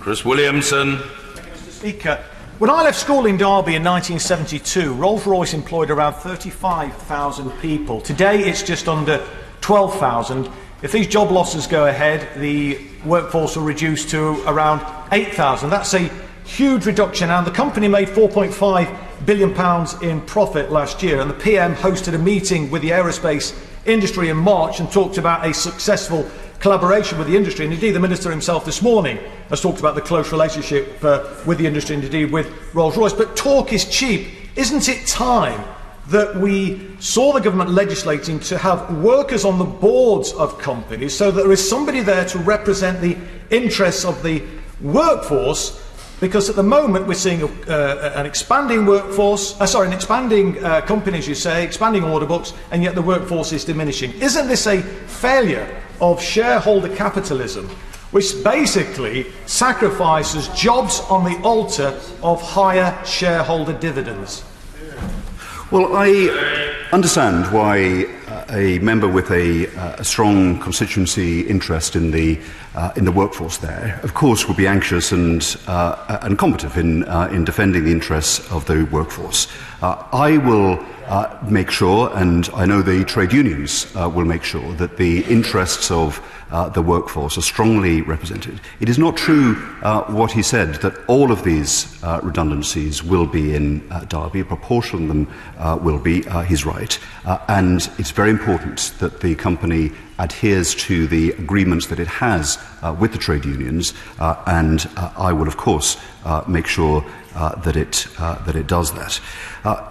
Chris Williamson. Mr. Speaker, when I left school in Derby in 1972, Rolls-Royce employed around 35,000 people. Today it's just under 12,000. If these job losses go ahead, the workforce will reduce to around 8,000. That's a huge reduction, and the company made £4.5 billion in profit last year, and the PM hosted a meeting with the aerospace industry in March and talked about a successful collaboration with the industry, and indeed the Minister himself this morning has talked about the close relationship with the industry and indeed with Rolls-Royce. But talk is cheap. Isn't it time that we saw the government legislating to have workers on the boards of companies so that there is somebody there to represent the interests of the workforce? Because at the moment we're seeing an expanding workforce, an expanding companies, you say, expanding order books, and yet the workforce is diminishing. Isn't this a failure of shareholder capitalism, which basically sacrifices jobs on the altar of higher shareholder dividends? Well, I understand why a member with a strong constituency interest in the workforce there, of course, would be anxious and combative in defending the interests of the workforce. I will make sure, and I know the trade unions will make sure, that the interests of the workforce are strongly represented. It is not true what he said, that all of these redundancies will be in Derby. A proportion of them will be. He's right. And it's very important that the company adheres to the agreements that it has with the trade unions, and I will, of course, make sure that it does that.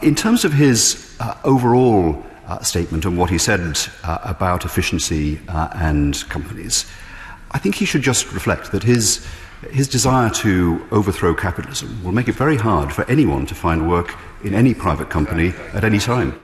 In terms of his overall statement and what he said about efficiency and companies, I think he should just reflect that his desire to overthrow capitalism will make it very hard for anyone to find work in any private company at any time.